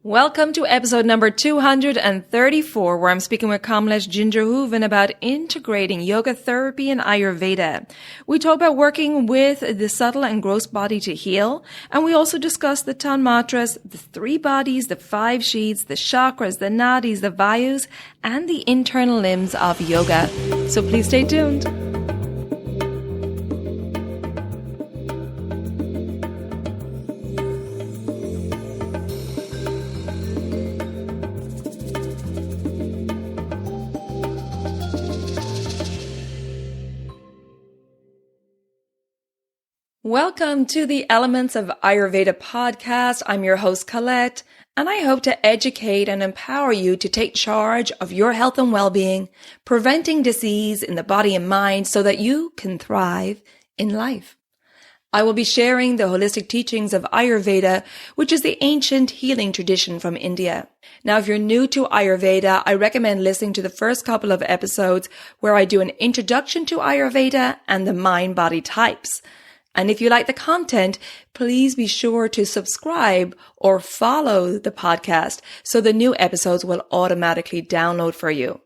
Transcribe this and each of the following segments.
Welcome to episode number 234, where I'm speaking with Kamalesh Hooven about integrating yoga therapy and Ayurveda. We talk about working with the subtle and gross body to heal, and we also discuss the tanmatras, the 3 bodies, the 5 sheaths, the chakras, the nadis, the vayus, and the internal limbs of yoga. So please stay tuned. Welcome to the Elements of Ayurveda podcast. I'm your host, Colette, and I hope to educate and empower you to take charge of your health and well-being, preventing disease in the body and mind so that you can thrive in life. I will be sharing the holistic teachings of Ayurveda, which is the ancient healing tradition from India. Now, if you're new to Ayurveda, I recommend listening to the first couple of episodes where I do an introduction to Ayurveda and the mind-body types. And if you like the content, please be sure to subscribe or follow the podcast so the new episodes will automatically download for you.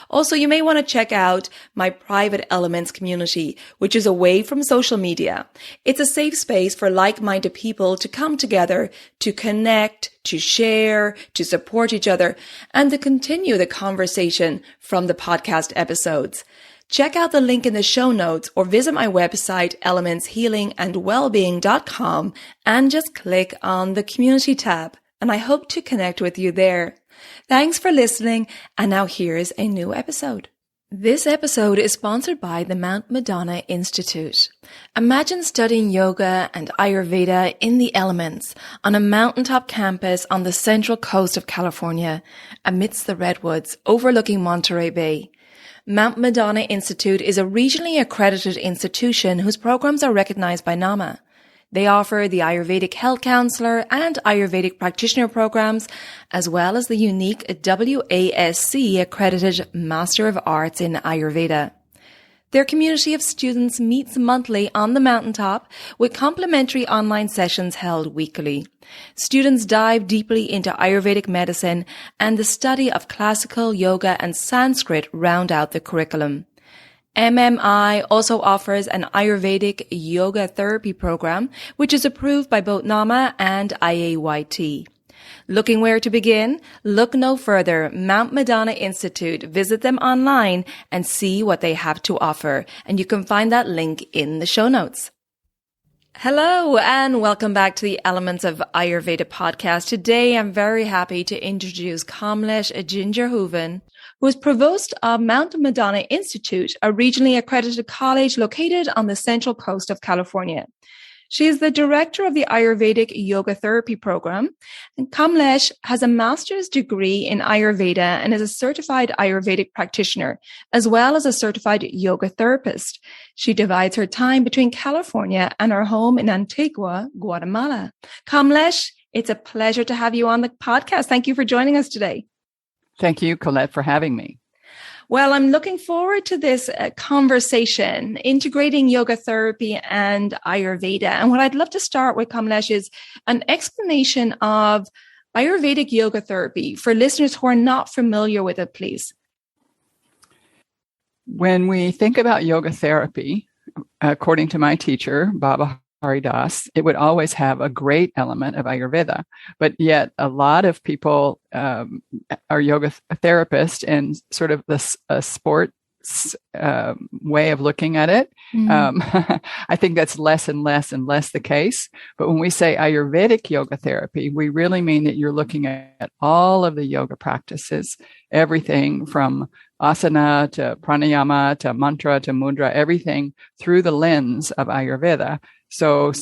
Also, you may want to check out my private Elements community, which is away from social media. It's a safe space for like-minded people to come together, to connect, to share, to support each other, and to continue the conversation from the podcast episodes. Check out the link in the show notes or visit my website, elementshealingandwellbeing.com, and just click on the community tab. And I hope to connect with you there. Thanks for listening. And now here's a new episode. This episode is sponsored by the Madonna Insitute. Imagine studying yoga and Ayurveda in the elements on a mountaintop campus on the central coast of California, amidst the redwoods overlooking Monterey Bay. Madonna Insitute is a regionally accredited institution whose programs are recognized by NAMA. They offer the Ayurvedic Health Counselor and Ayurvedic Practitioner programs, as well as the unique WASC accredited Master of Arts in Ayurveda. Their community of students meets monthly on the mountaintop with complimentary online sessions held weekly. Students dive deeply into Ayurvedic medicine, and the study of classical yoga and Sanskrit round out the curriculum. MMI also offers an Ayurvedic Yoga Therapy program, which is approved by both NAMA and IAYT. Looking where to begin? Look no further. Madonna Insitute. Visit them online and see what they have to offer. And you can find that link in the show notes. Hello and welcome back to the Elements of Ayurveda podcast. Today I'm very happy to introduce Kamalesh Hooven, who is Provost of Madonna Insitute, a regionally accredited college located on the central coast of California. She is the director of the Ayurvedic Yoga Therapy program, and Kamalesh has a master's degree in Ayurveda and is a certified Ayurvedic practitioner, as well as a certified yoga therapist. She divides her time between California and her home in Antigua, Guatemala. Kamalesh, it's a pleasure to have you on the podcast. Thank you for joining us today. Thank you, Colette, for having me. Well, I'm looking forward to this conversation, integrating yoga therapy and Ayurveda. And what I'd love to start with, Kamalesh, is an explanation of Ayurvedic yoga therapy for listeners who are not familiar with it, please. When we think about yoga therapy, according to my teacher, Baba Haridas, it would always have a great element of Ayurveda, but yet a lot of people are yoga therapists and sort of this sports way of looking at it. I think that's less and less and less the case. But when we say Ayurvedic yoga therapy, we really mean that you're looking at all of the yoga practices, everything from asana to pranayama to mantra to mudra, everything through the lens of Ayurveda. So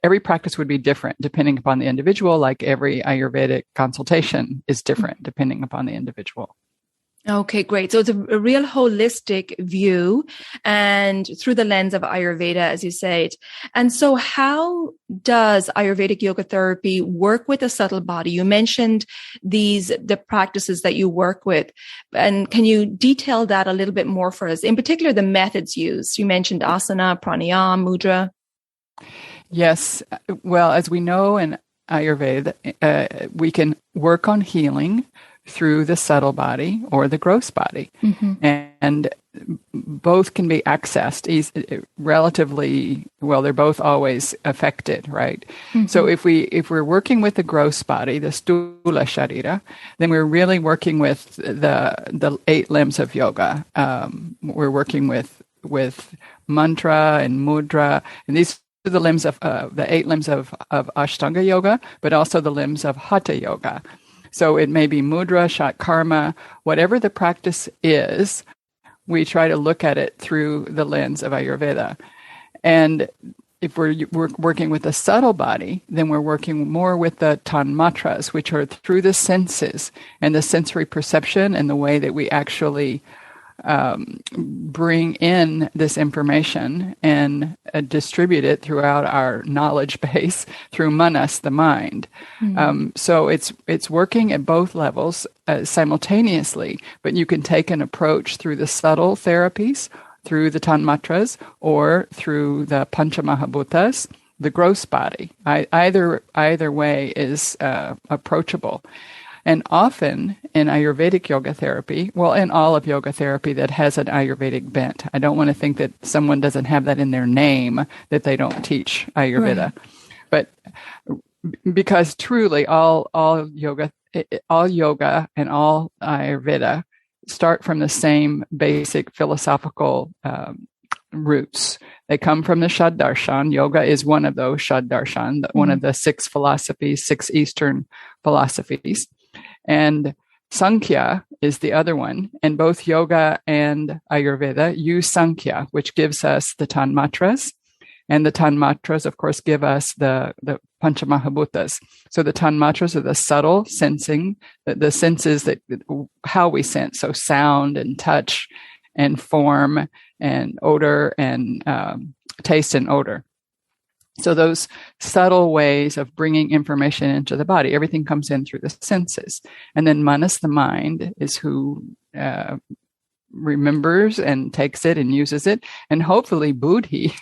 every practice would be different depending upon the individual, like every Ayurvedic consultation is different depending upon the individual. Okay, great. So it's a real holistic view and through the lens of Ayurveda, as you said. And so how does Ayurvedic yoga therapy work with the subtle body? You mentioned the practices that you work with. And can you detail that a little bit more for us? In particular, the methods used. You mentioned asana, pranayama, mudra. Yes. Well, as we know in Ayurveda, we can work on healing through the subtle body or the gross body. And both can be accessed relatively well. They're both always affected, right? So if we're working with the gross body, the stula sharira, then we're really working with the 8 limbs of yoga. We're working with mantra and mudra, and these are the limbs of the 8 limbs of Ashtanga yoga, but also the limbs of Hatha yoga. So it may be mudra, shatkarma, whatever the practice is, we try to look at it through the lens of Ayurveda. And if we're working with the subtle body, then we're working more with the tanmatras, which are through the senses and the sensory perception and the way that we actually bring in this information and distribute it throughout our knowledge base through manas, the mind. So it's working at both levels simultaneously, but you can take an approach through the subtle therapies, through the tanmatras, or through the Pancha Mahabhutas, the gross body. Either way is approachable. And often in Ayurvedic yoga therapy, well, in all of yoga therapy that has an Ayurvedic bent, I don't want to think that someone doesn't have that in their name, that they don't teach Ayurveda. Right. But because truly all yoga and all Ayurveda start from the same basic philosophical roots. They come from the Shad Darshan. Yoga is one of those Shad Darshan, one of the 6 philosophies, 6 Eastern philosophies. And Sankhya is the other one. And both yoga and Ayurveda use Sankhya, which gives us the tanmatras. And the tanmatras, of course, give us the Panchamahabhutas. So the tanmatras are the subtle sensing, the senses that how we sense. So sound and touch and form and odor and taste and odor. So those subtle ways of bringing information into the body, everything comes in through the senses. And then manas, the mind, is who remembers and takes it and uses it. And hopefully buddhi,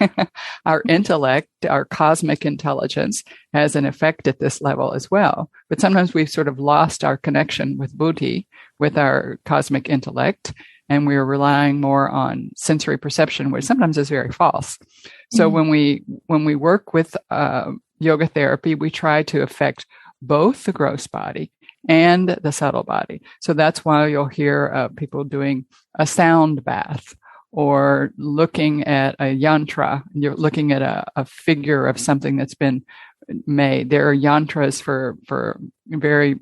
our intellect, our cosmic intelligence, has an effect at this level as well. But sometimes we've sort of lost our connection with buddhi, with our cosmic intellect, and we're relying more on sensory perception, which sometimes is very false. So when we work with yoga therapy, we try to affect both the gross body and the subtle body. So that's why you'll hear people doing a sound bath or looking at a yantra. You're looking at a figure of something that's been made. There are yantras for very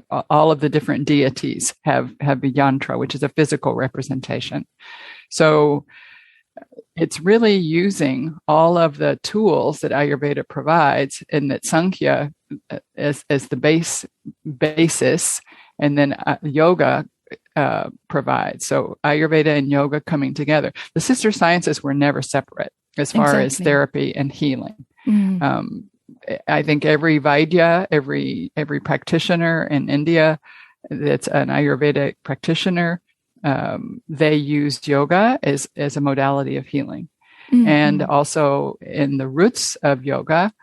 all of the different deities have a yantra, which is a physical representation. So it's really using all of the tools that Ayurveda provides, and that Sankhya as the basis, and then yoga provides. So Ayurveda and yoga coming together. The sister sciences were never separate as far as therapy and healing. I think every Vaidya, every practitioner in India that's an Ayurvedic practitioner, they used yoga as a modality of healing. And also in the roots of yoga,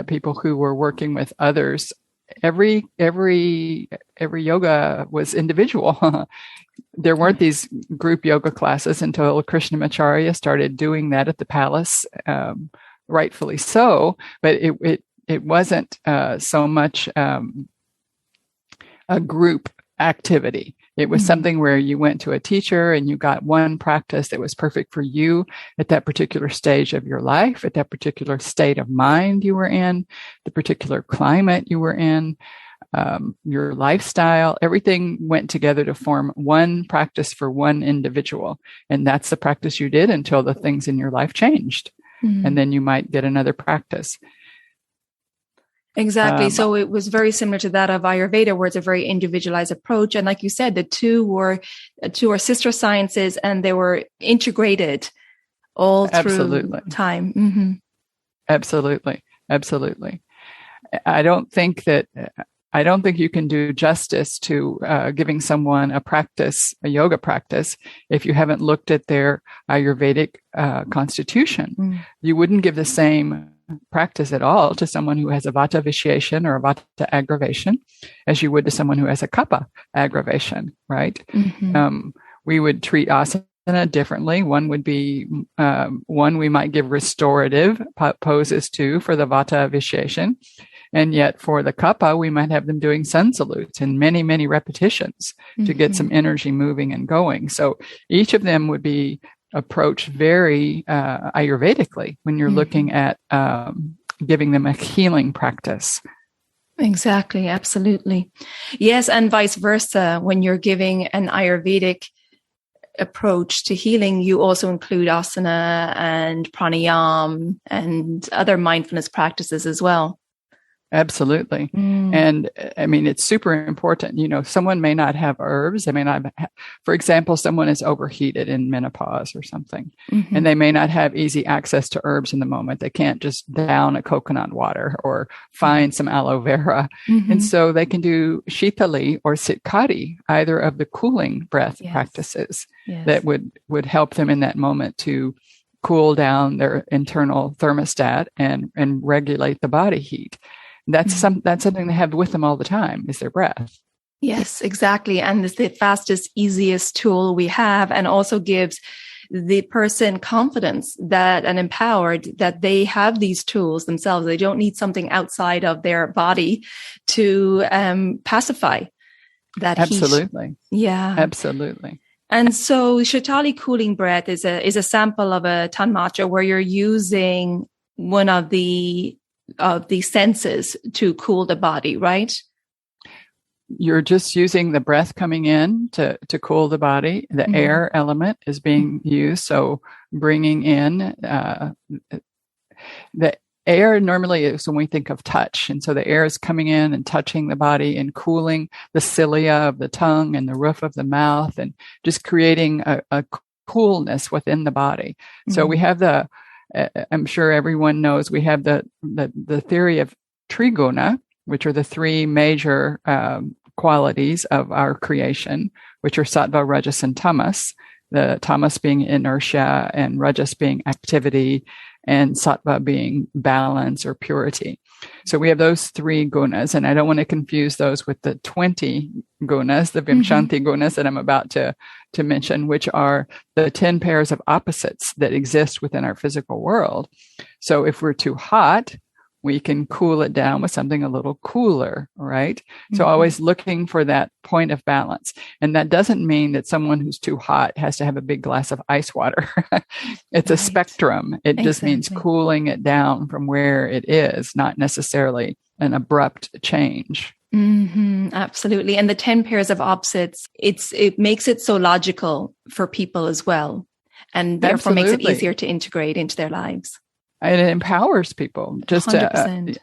people who were working with others, every yoga was individual. There weren't these group yoga classes until Krishnamacharya started doing that at the palace, rightfully so, but it wasn't so much a group activity. It was something where you went to a teacher and you got one practice that was perfect for you at that particular stage of your life, at that particular state of mind you were in, the particular climate you were in, your lifestyle. Everything went together to form one practice for one individual. And that's the practice you did until the things in your life changed. And then you might get another practice. Exactly. So it was very similar to that of Ayurveda, where it's a very individualized approach. And like you said, the two are sister sciences, and they were integrated all through time. Absolutely. I don't think you can do justice to giving someone a yoga practice, if you haven't looked at their Ayurvedic constitution. You wouldn't give the same practice at all to someone who has a vata vitiation or a vata aggravation as you would to someone who has a kapha aggravation, right? We would treat asana differently. One would be one we might give restorative poses to for the vata vitiation. And yet for the kapha, we might have them doing sun salutes in many, many repetitions to get some energy moving and going. So each of them would be approached very Ayurvedically when you're looking at giving them a healing practice. Exactly. Absolutely. Yes. And vice versa. When you're giving an Ayurvedic approach to healing, you also include asana and pranayam and other mindfulness practices as well. Absolutely. And I mean, it's super important. You know, someone may not have herbs. They may not have, for example, someone is overheated in menopause or something, and they may not have easy access to herbs in the moment. They can't just down a coconut water or find some aloe vera. And so they can do shithali or sitkari, either of the cooling breath practices that would help them in that moment to cool down their internal thermostat and regulate the body heat. That's something they have with them all the time is their breath. Yes, exactly. And it's the fastest, easiest tool we have, and also gives the person confidence that and empowered that they have these tools themselves. They don't need something outside of their body to pacify that heat. Absolutely. Yeah. Absolutely. And so Shitali cooling breath is a sample of a tanmatra where you're using one of the senses to cool the body, right? You're just using the breath coming in to cool the body. The air element is being used. So bringing in the air normally is when we think of touch. And so the air is coming in and touching the body and cooling the cilia of the tongue and the roof of the mouth and just creating a coolness within the body. So we have I'm sure everyone knows we have the theory of triguna, which are the three major qualities of our creation, which are sattva, rajas, and tamas. The tamas being inertia, and rajas being activity, and sattva being balance or purity. So we have those three gunas, and I don't want to confuse those with the 20 gunas, the Vimshanti gunas that I'm about to mention, which are the 10 pairs of opposites that exist within our physical world. So if we're too hot, we can cool it down with something a little cooler, right? So always looking for that point of balance. And that doesn't mean that someone who's too hot has to have a big glass of ice water. It's a spectrum. It just means cooling it down from where it is, not necessarily an abrupt change. Absolutely. And the 10 pairs of opposites, it makes it so logical for people as well. And therefore makes it easier to integrate into their lives. And it empowers people just 100%.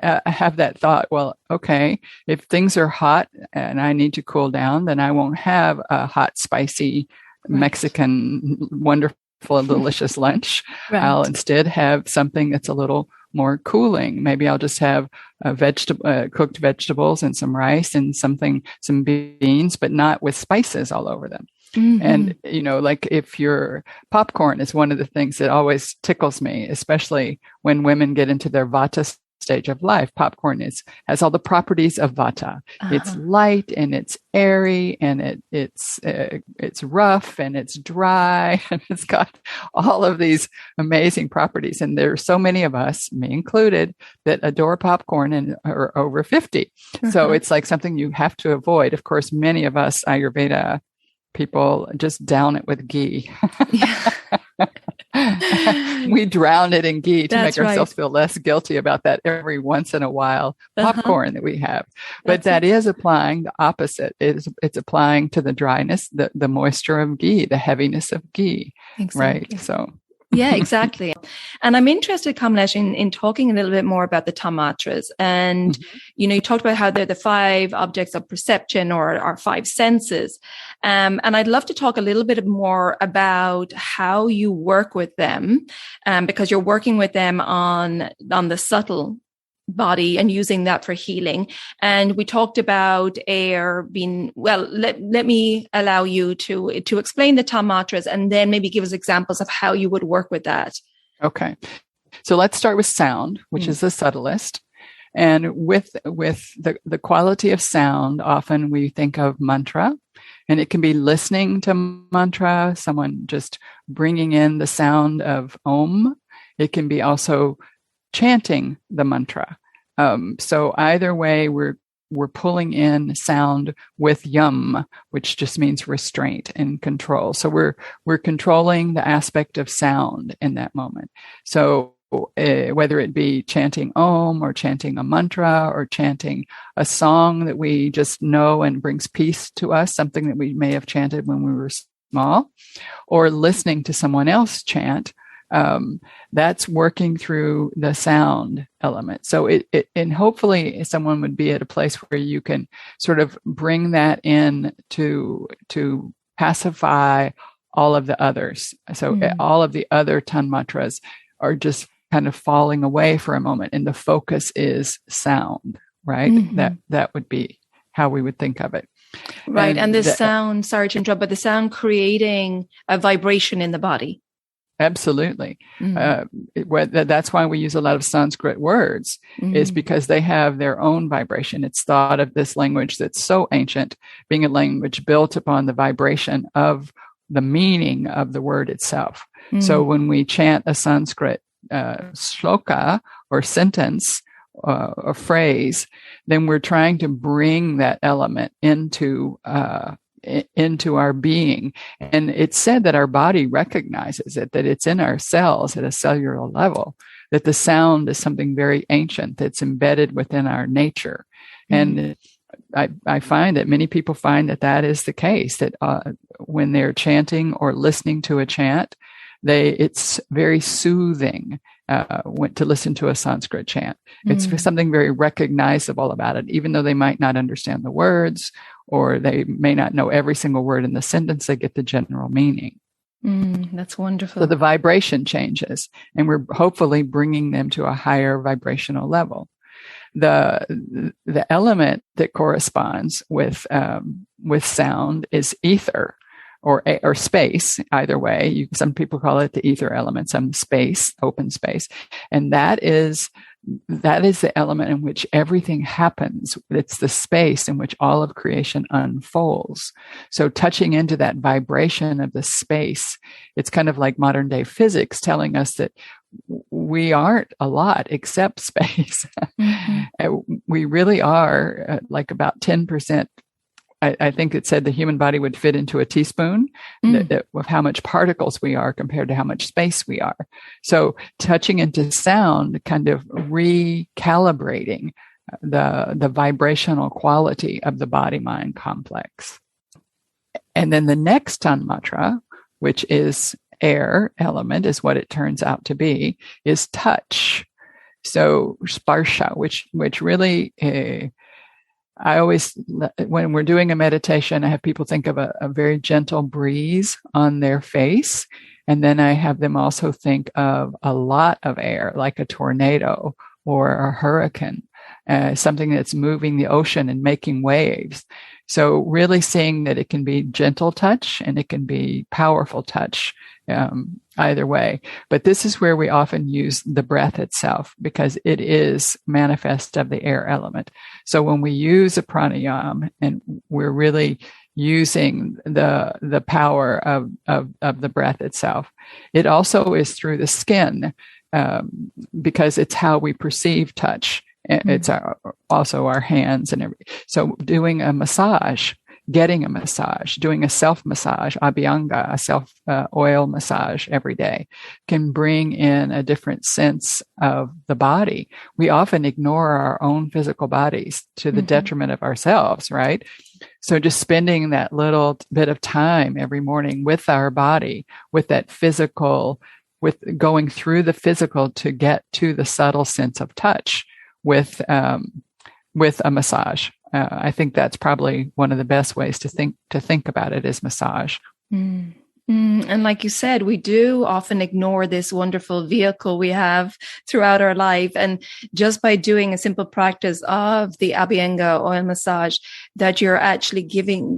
To have that thought, well, okay, if things are hot and I need to cool down, then I won't have a hot, spicy, Mexican, wonderful, delicious lunch. Right. I'll instead have something that's a little more cooling. Maybe I'll just have cooked vegetables and some rice and some beans, but not with spices all over them. And, you know, like if your popcorn is one of the things that always tickles me, especially when women get into their vata stage of life. Popcorn has all the properties of vata. It's light and it's airy and it's rough and it's dry and it's got all of these amazing properties. And there are so many of us, me included, that adore popcorn and are over 50. So it's like something you have to avoid. Of course, many of us Ayurveda people just down it with ghee. We drown it in ghee to make ourselves feel less guilty about that every once in a while popcorn that we have. But that is applying the opposite. It's applying to the dryness, the moisture of ghee, the heaviness of ghee. Exactly. Right. So. Yeah, exactly. And I'm interested, Kamalesh, in talking a little bit more about the tanmatras. And, you know, you talked about how they're the 5 objects of perception or our 5 senses. And I'd love to talk a little bit more about how you work with them, because you're working with them on the subtle body and using that for healing. And we talked about air being, well, let me allow you to explain the tanmatras and then maybe give us examples of how you would work with that. Okay. So let's start with sound, which is the subtlest. And with the quality of sound, often we think of mantra, and it can be listening to mantra, someone just bringing in the sound of Om. It can be also chanting the mantra. So either way, we're pulling in sound with yum, which just means restraint and control. So we're controlling the aspect of sound in that moment. So whether it be chanting Om or chanting a mantra or chanting a song that we just know and brings peace to us, something that we may have chanted when we were small, or listening to someone else chant, that's working through the sound element. So and hopefully someone would be at a place where you can sort of bring that in to pacify all of the others. So all of the other tanmatras are just kind of falling away for a moment, and the focus is sound, right? That would be how we would think of it. Right. And the sound, sorry to interrupt, but the sound creating a vibration in the body. Absolutely. That's why we use a lot of Sanskrit words, is because they have their own vibration. It's thought of this language that's so ancient, being a language built upon the vibration of the meaning of the word itself. So when we chant a Sanskrit shloka or sentence or phrase, then we're trying to bring that element into our being. And it's said that our body recognizes it, that it's in our cells at a cellular level, that the sound is something very ancient that's embedded within our nature. And I find that many people find that is the case, that when they're chanting or listening to a chant, it's very soothing to listen to a Sanskrit chant. It's something very recognizable about it, even though they might not understand the words, or they may not know every single word in the sentence. They get the general meaning. That's wonderful. So the vibration changes, and we're hopefully bringing them to a higher vibrational level. The element that corresponds with sound is ether. Or space, either way. Some people call it the ether element, some space, open space. And that is the element in which everything happens. It's the space in which all of creation unfolds. So touching into that vibration of the space, it's kind of like modern day physics telling us that we aren't a lot except space. We really are like about 10%. I think it said the human body would fit into a teaspoon of how much particles we are compared to how much space we are. So touching into sound, kind of recalibrating the vibrational quality of the body-mind complex. And then the next tanmatra, which is air element, is what it turns out to be, is touch. So sparsha, which really... I always, when we're doing a meditation, I have people think of a very gentle breeze on their face. And then I have them also think of a lot of air, like a tornado or a hurricane, something that's moving the ocean and making waves. So really seeing that it can be gentle touch and it can be powerful touch, either way. But this is where we often use the breath itself, because it is manifest of the air element. So when we use a pranayama, and we're really using the power of the breath itself, it also is through the skin, because it's how we perceive touch. It's also our hands and everything. So doing a massage, getting a massage, doing a self-massage, abhyanga, a self-oil massage every day, can bring in a different sense of the body. We often ignore our own physical bodies to the detriment of ourselves, right? So just spending that little bit of time every morning with our body, with that physical, with going through the physical to get to the subtle sense of touch with a massage. I think that's probably one of the best ways to think about it, is massage. And like you said, we do often ignore this wonderful vehicle we have throughout our life. And just by doing a simple practice of the abhyanga oil massage, that you're actually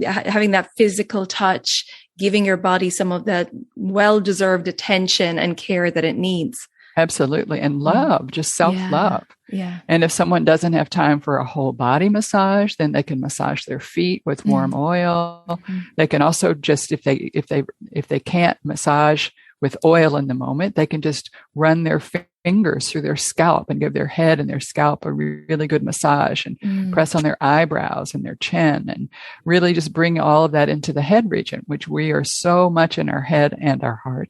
having that physical touch, giving your body some of that well-deserved attention and care that it needs. Absolutely. And love, just self-love. Yeah. And if someone doesn't have time for a whole body massage, then they can massage their feet with warm oil. Mm-hmm. They can also just, if they can't massage with oil in the moment, they can just run their fingers through their scalp and give their head and their scalp a really good massage, and press on their eyebrows and their chin, and really just bring all of that into the head region, which we are so much in our head and our heart.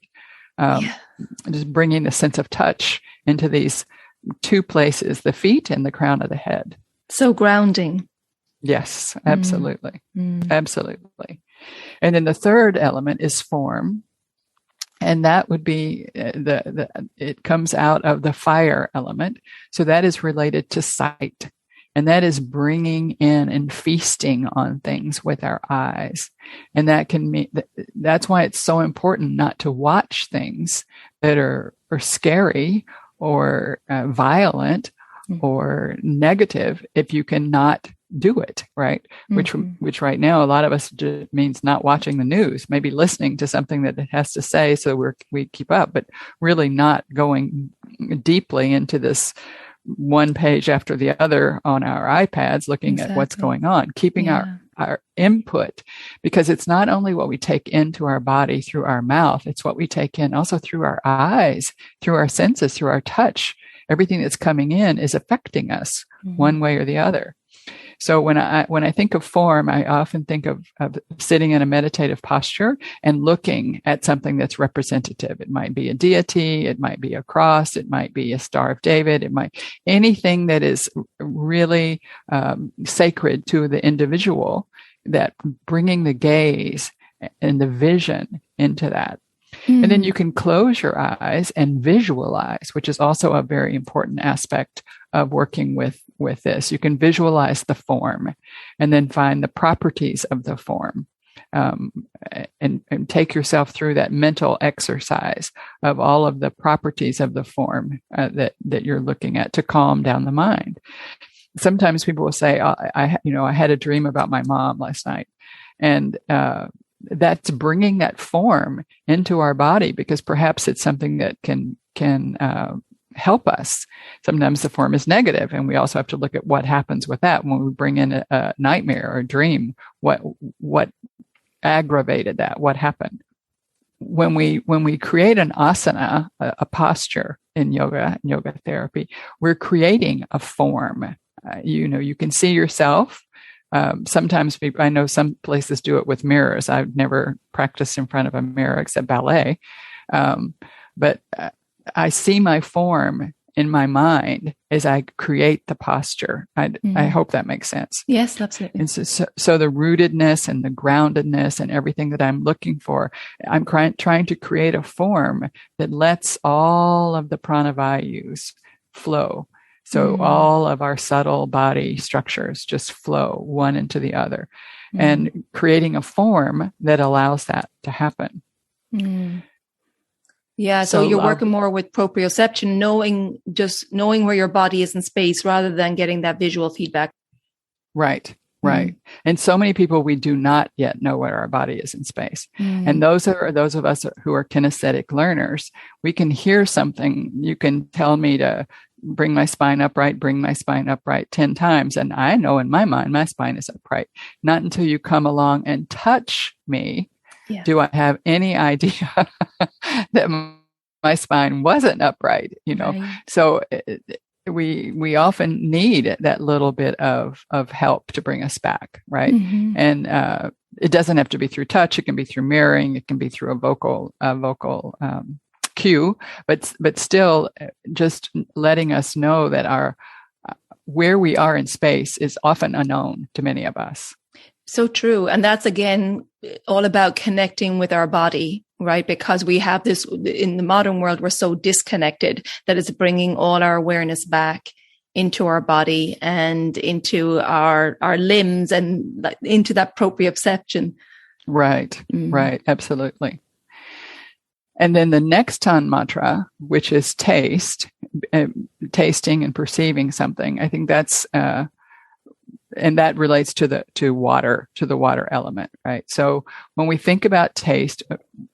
Just bringing the sense of touch into these two places, the feet and the crown of the head. So grounding. Yes, absolutely. Absolutely. And then the third element is form. And that would be it comes out of the fire element. So that is related to sight. And that is bringing in and feasting on things with our eyes. And that can mean, that's why it's so important not to watch things that are scary or violent or negative if you cannot do it, right? Which right now, a lot of us means not watching the news, maybe listening to something that it has to say so we keep up, but really not going deeply into this one page after the other on our iPads, looking at what's going on, keeping our input, because it's not only what we take into our body through our mouth, it's what we take in also through our eyes, through our senses, through our touch. Everything that's coming in is affecting us one way or the other. So when I think of form, I often think of sitting in a meditative posture and looking at something that's representative. It might be a deity, it might be a cross, it might be a Star of David, it might anything that is really sacred to the individual, that bringing the gaze and the vision into that. And then you can close your eyes and visualize, which is also a very important aspect of working with this. You can visualize the form and then find the properties of the form, and take yourself through that mental exercise of all of the properties of the form that you're looking at to calm down the mind. Sometimes people will say, I had a dream about my mom last night, and that's bringing that form into our body because perhaps it's something that can help us. Sometimes the form is negative, and we also have to look at what happens with that when we bring in a nightmare or a dream. What aggravated that? What happened? When we create an asana, a posture in yoga therapy, we're creating a form. You can see yourself. Sometimes I know some places do it with mirrors. I've never practiced in front of a mirror except ballet. But I see my form in my mind as I create the posture. I hope that makes sense. Yes, absolutely. And so the rootedness and the groundedness and everything that I'm looking for, I'm trying to create a form that lets all of the prana vayus flow. So all of our subtle body structures just flow one into the other, and creating a form that allows that to happen. Yeah. So you're working more with proprioception, knowing where your body is in space rather than getting that visual feedback. Right. And so many people, we do not yet know where our body is in space. And those of us who are kinesthetic learners, we can hear something. You can tell me to bring my spine upright 10 times. And I know in my mind, my spine is upright. Not until you come along and touch me do I have any idea that my spine wasn't upright, Right. So we often need that little bit of help to bring us back. Right. And, it doesn't have to be through touch. It can be through mirroring. It can be through a vocal cue, but still just letting us know that where we are in space is often unknown to many of us. So true. And that's, again, all about connecting with our body, right? Because we have this in the modern world, we're so disconnected that it's bringing all our awareness back into our body and into our limbs and into that proprioception. Right. Right. Absolutely. And then the next tanmatra, which is tasting and perceiving something. I think that's and that relates to the water element, right? So when we think about taste,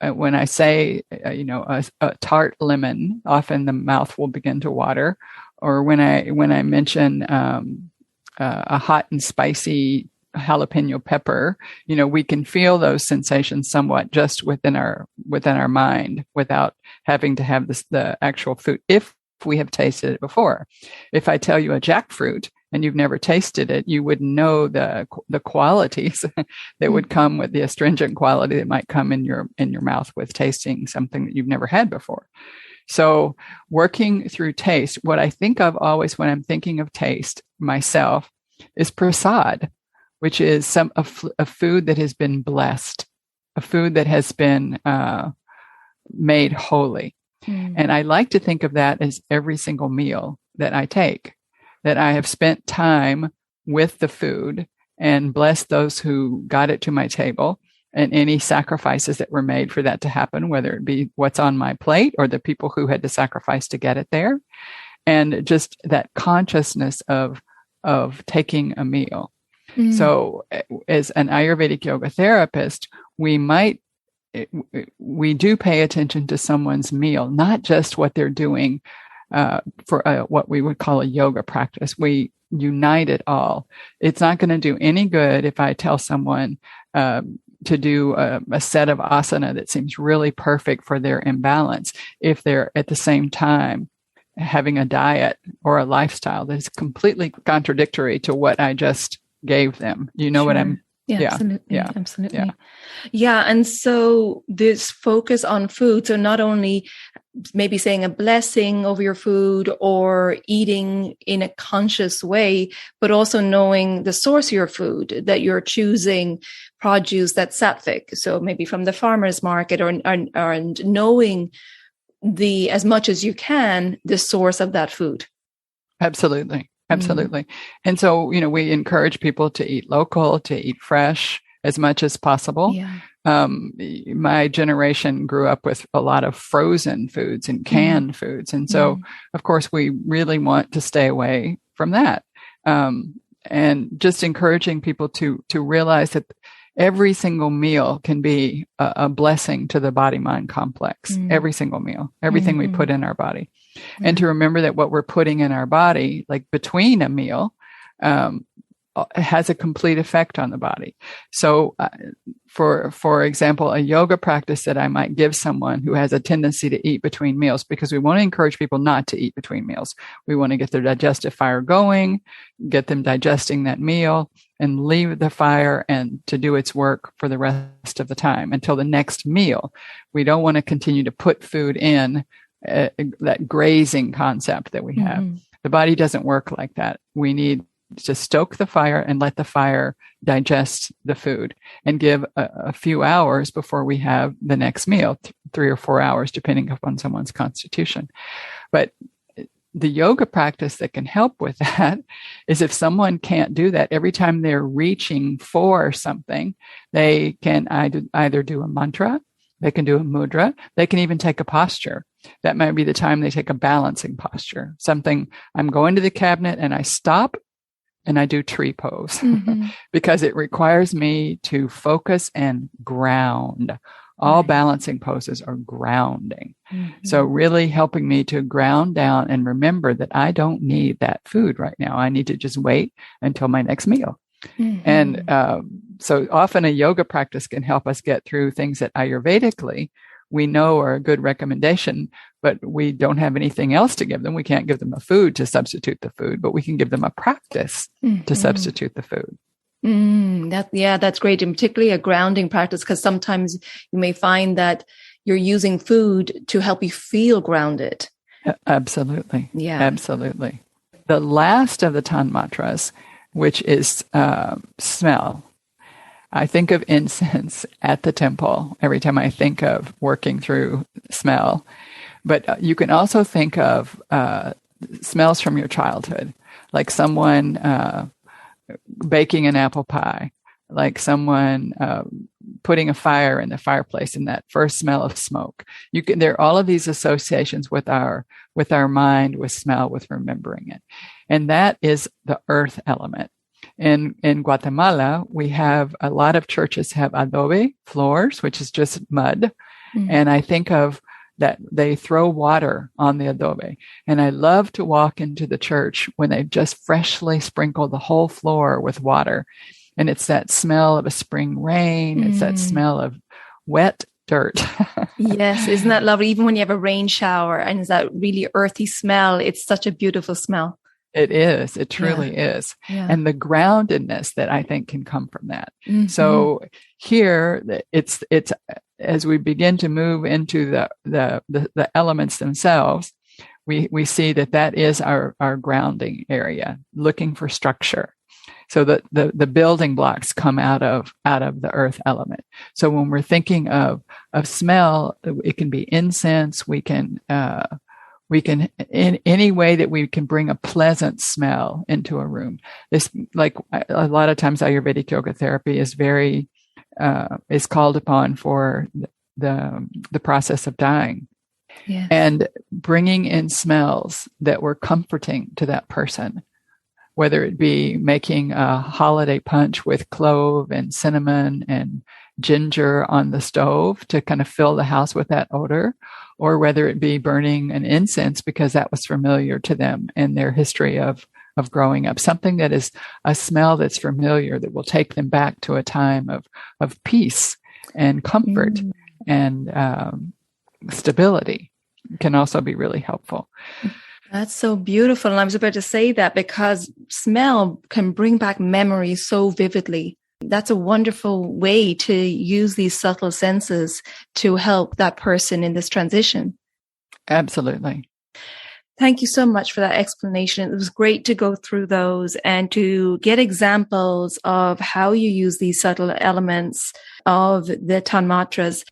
when I say, a tart lemon, often the mouth will begin to water. Or when I mention a hot and spicy jalapeno pepper, we can feel those sensations somewhat just within our mind without having to have the actual food, if we have tasted it before. If I tell you a jackfruit and you've never tasted it, you wouldn't know the qualities that would come with the astringent quality that might come in your mouth with tasting something that you've never had before. So working through taste, what I think of always when I'm thinking of taste myself is prasad, which is a food that has been blessed, a food that has been made holy. And I like to think of that as every single meal that I take, that I have spent time with the food and blessed those who got it to my table, and any sacrifices that were made for that to happen, whether it be what's on my plate or the people who had to sacrifice to get it there. And just that consciousness of taking a meal. So as an Ayurvedic yoga therapist, we do pay attention to someone's meal, not just what they're doing for what we would call a yoga practice. We unite it all. It's not going to do any good if I tell someone to do a set of asana that seems really perfect for their imbalance if they're at the same time having a diet or a lifestyle that is completely contradictory to what I just gave them. You know what I'm... Yeah, absolutely. Yeah. Absolutely. Yeah. And so this focus on food, so not only maybe saying a blessing over your food or eating in a conscious way, but also knowing the source of your food, that you're choosing produce that's sattvic. So maybe from the farmer's market and knowing as much as you can, the source of that food. Absolutely. Absolutely. And so, we encourage people to eat local, to eat fresh as much as possible. Yeah. My generation grew up with a lot of frozen foods and canned foods. And so, of course, we really want to stay away from that. And just encouraging people to realize that every single meal can be a blessing to the body-mind complex. Every single meal, everything we put in our body. And to remember that what we're putting in our body, like between a meal, has a complete effect on the body. So, for example, a yoga practice that I might give someone who has a tendency to eat between meals, because we want to encourage people not to eat between meals. We want to get their digestive fire going, get them digesting that meal, and leave the fire and to do its work for the rest of the time until the next meal. We don't want to continue to put food in that grazing concept that we have. The body doesn't work like that. We need to stoke the fire and let the fire digest the food, and give a few hours before we have the next meal, 3 or 4 hours, depending upon someone's constitution. But the yoga practice that can help with that is if someone can't do that, every time they're reaching for something, they can either do a mantra, they can do a mudra, they can even take a posture. That might be the time they take a balancing posture. Something, I'm going to the cabinet and I stop and I do tree pose because it requires me to focus and ground. All balancing poses are grounding. So really helping me to ground down and remember that I don't need that food right now. I need to just wait until my next meal. And so often a yoga practice can help us get through things that Ayurvedically we know are a good recommendation, but we don't have anything else to give them. We can't give them a food to substitute the food, but we can give them a practice to substitute the food. That's great. And particularly a grounding practice, because sometimes you may find that you're using food to help you feel grounded. Absolutely. Yeah. Absolutely. The last of the tanmatras, which is smell. I think of incense at the temple every time I think of working through smell. But you can also think of smells from your childhood, like someone baking an apple pie, like someone putting a fire in the fireplace, and that first smell of smoke. There are all of these associations with our mind, with smell, with remembering it. And that is the earth element. In Guatemala, we have a lot of churches have adobe floors, which is just mud. Mm-hmm. And I think of that they throw water on the adobe. And I love to walk into the church when they've just freshly sprinkled the whole floor with water. And it's that smell of a spring rain. It's that smell of wet dirt. Yes. Isn't that lovely? Even when you have a rain shower and it's that really earthy smell, it's such a beautiful smell. It is. It truly is. Yeah. And the groundedness that I think can come from that. Mm-hmm. So here it's as we begin to move into the elements themselves, we see that is our grounding area, looking for structure. So the building blocks come out of the earth element. So when we're thinking of smell, it can be incense. We can in any way that we can bring a pleasant smell into a room. This, like a lot of times, Ayurvedic yoga therapy is very is called upon for the process of dying. Yes. And bringing in smells that were comforting to that person, whether it be making a holiday punch with clove and cinnamon and ginger on the stove to kind of fill the house with that odor, or whether it be burning an incense because that was familiar to them in their history of growing up, something that is a smell that's familiar that will take them back to a time of peace and comfort and stability can also be really helpful. That's so beautiful. And I was about to say that because smell can bring back memories so vividly. That's a wonderful way to use these subtle senses to help that person in this transition. Absolutely. Thank you so much for that explanation. It was great to go through those and to get examples of how you use these subtle elements of the tanmatras.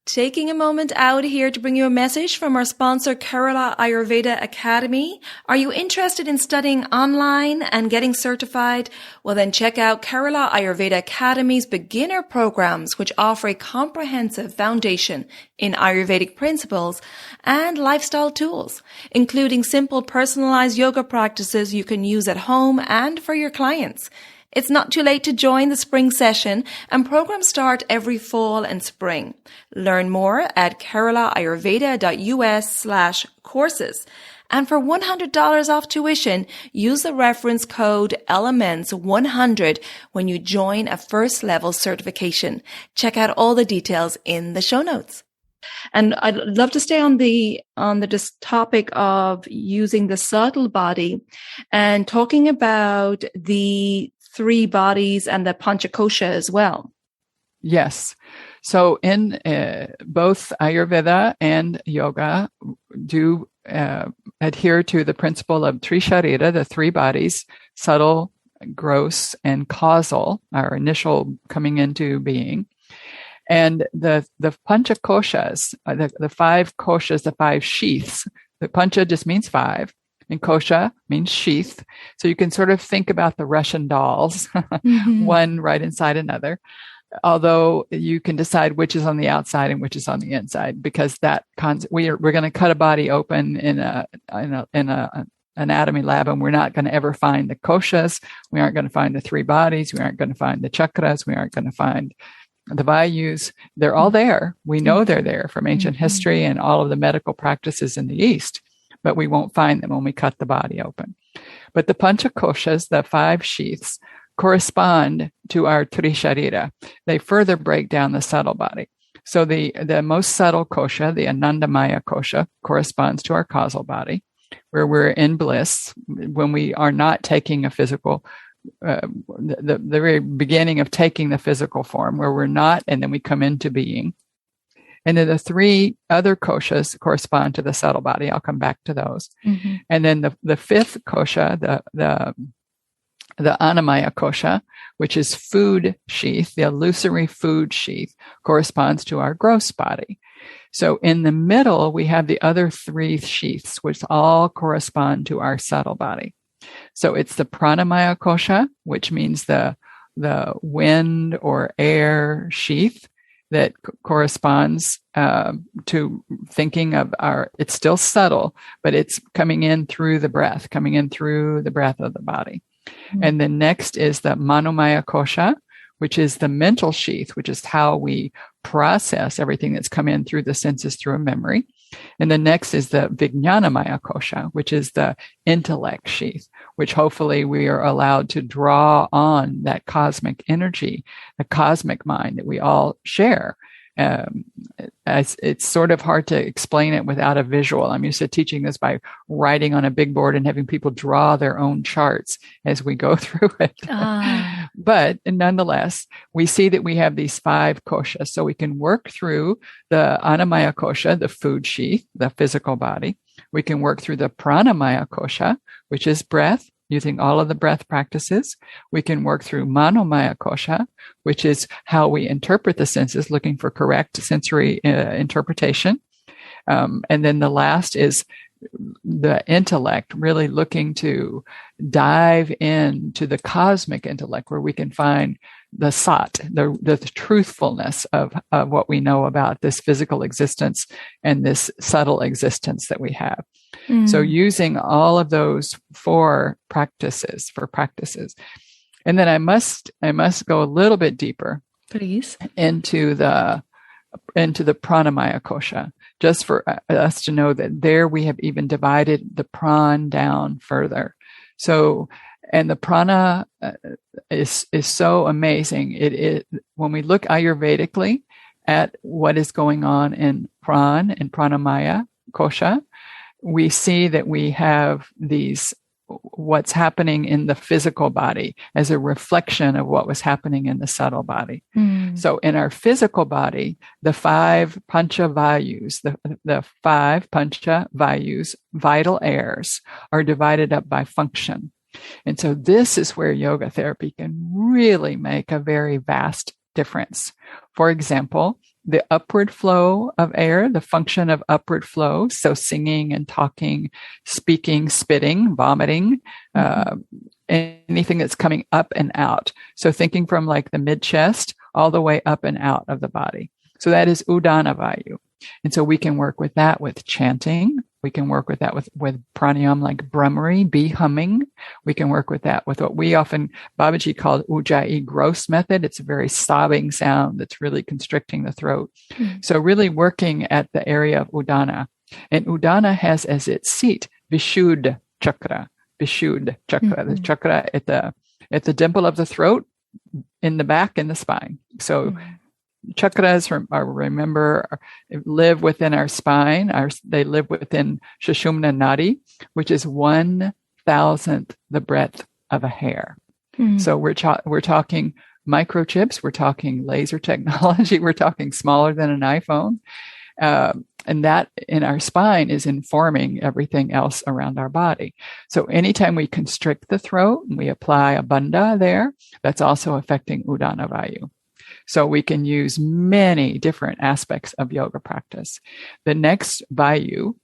Taking a moment out here to bring you a message from our sponsor, Kerala Ayurveda Academy. Are you interested in studying online and getting certified? Well, then check out Kerala Ayurveda Academy's beginner programs, which offer a comprehensive foundation in Ayurvedic principles and lifestyle tools, including simple personalized yoga practices you can use at home and for your clients. It's not too late to join the spring session, and programs start every fall and spring. Learn more at keralaayurveda.us/courses. And for $100 off tuition, use the reference code Elements100 when you join a first level certification. Check out all the details in the show notes. And I'd love to stay on the topic of using the subtle body and talking about the three bodies and the Pancha Kosha as well. Yes. So in both Ayurveda and yoga do adhere to the principle of Trisharira, the three bodies, subtle, gross, and causal, our initial coming into being. And the Pancha Koshas, the five koshas, the five sheaths, the Pancha just means five. And Kosha means sheath. So you can sort of think about the Russian dolls, one right inside another. Although you can decide which is on the outside and which is on the inside, because that we're going to cut a body open in a anatomy lab, and we're not going to ever find the koshas. We aren't going to find the three bodies. We aren't going to find the chakras. We aren't going to find the vayus. They're all there. We know they're there from ancient history and all of the medical practices in the East. But we won't find them when we cut the body open. But the Pancha Koshas, the five sheaths, correspond to our Trisharira. They further break down the subtle body. So the most subtle kosha, the Anandamaya kosha, corresponds to our causal body, where we're in bliss when we are not taking a physical, the very beginning of taking the physical form, where we're not, and then we come into being. And then the three other koshas correspond to the subtle body. I'll come back to those. And then the fifth kosha, the Annamaya kosha, which is food sheath, the illusory food sheath, corresponds to our gross body. So in the middle, we have the other three sheaths, which all correspond to our subtle body. So it's the Pranamaya kosha, which means the wind or air sheath, that corresponds to thinking of it's still subtle, but it's coming in through the breath of the body. And then next is the Manomaya Kosha, which is the mental sheath, which is how we process everything that's come in through the senses through a memory. And the next is the Vijnanamaya Kosha, which is the intellect sheath, which hopefully we are allowed to draw on that cosmic energy, the cosmic mind that we all share. It's sort of hard to explain it without a visual. I'm used to teaching this by writing on a big board and having people draw their own charts as we go through it. But nonetheless, we see that we have these 5 koshas. So we can work through the Annamaya Kosha, the food sheath, the physical body. We can work through the Pranamaya Kosha, which is breath, using all of the breath practices. We can work through Manomaya Kosha, which is how we interpret the senses, looking for correct sensory interpretation. And then the last is the intellect, really looking to dive into the cosmic intellect, where we can find the sat, the truthfulness of what we know about this physical existence and this subtle existence that we have. So using all of those 4 practices. And then I must go a little bit deeper, please, into the Pranamaya Kosha, just for us to know that there we have even divided the pran down further. So, and the prana is so amazing. It is, when we look Ayurvedically at what is going on in pran and Pranamaya Kosha, we see that we have what's happening in the physical body as a reflection of what was happening in the subtle body. So in our physical body, the 5 Pancha vayus, the 5 Pancha vayus, vital airs, are divided up by function. And so this is where yoga therapy can really make a very vast difference. For example, the upward flow of air, the function of upward flow, so singing and talking, speaking, spitting, vomiting, anything that's coming up and out. So thinking from like the mid-chest all the way up and out of the body. So that is Udana Vayu. And so we can work with that with chanting. We can work with that with pranayama like Brahmari, bee humming. We can work with that with what we often, Babaji called Ujjayi gross method. It's a very sobbing sound that's really constricting the throat. So really working at the area of Udana. And Udana has as its seat Vishuddha chakra, the chakra at the dimple of the throat, in the back, in the spine. So chakras, remember, live within our spine. They live within Sushumna Nadi, which is 1,000th the breadth of a hair. So we're talking microchips. We're talking laser technology. We're talking smaller than an iPhone. And that in our spine is informing everything else around our body. So anytime we constrict the throat and we apply a bandha there, that's also affecting Udana Vayu. So we can use many different aspects of yoga practice. The next Vayu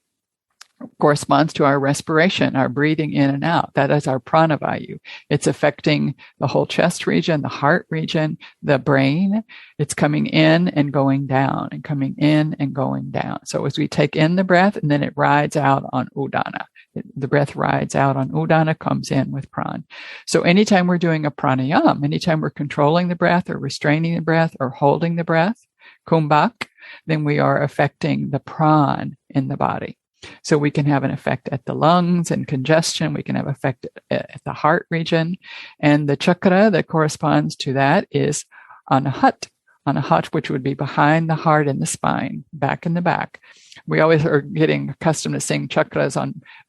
corresponds to our respiration, our breathing in and out. That is our prana Vayu. It's affecting the whole chest region, the heart region, the brain. It's coming in and going down and coming in and going down. So as we take in the breath and then it rides out on Udana. The breath rides out on Udana, comes in with pran. So anytime we're doing a pranayama, anytime we're controlling the breath or restraining the breath or holding the breath, kumbhak, then we are affecting the pran in the body. So we can have an effect at the lungs and congestion. We can have effect at the heart region. And the chakra that corresponds to that is anahat, which would be behind the heart and the spine, back in the back. We always are getting accustomed to seeing chakras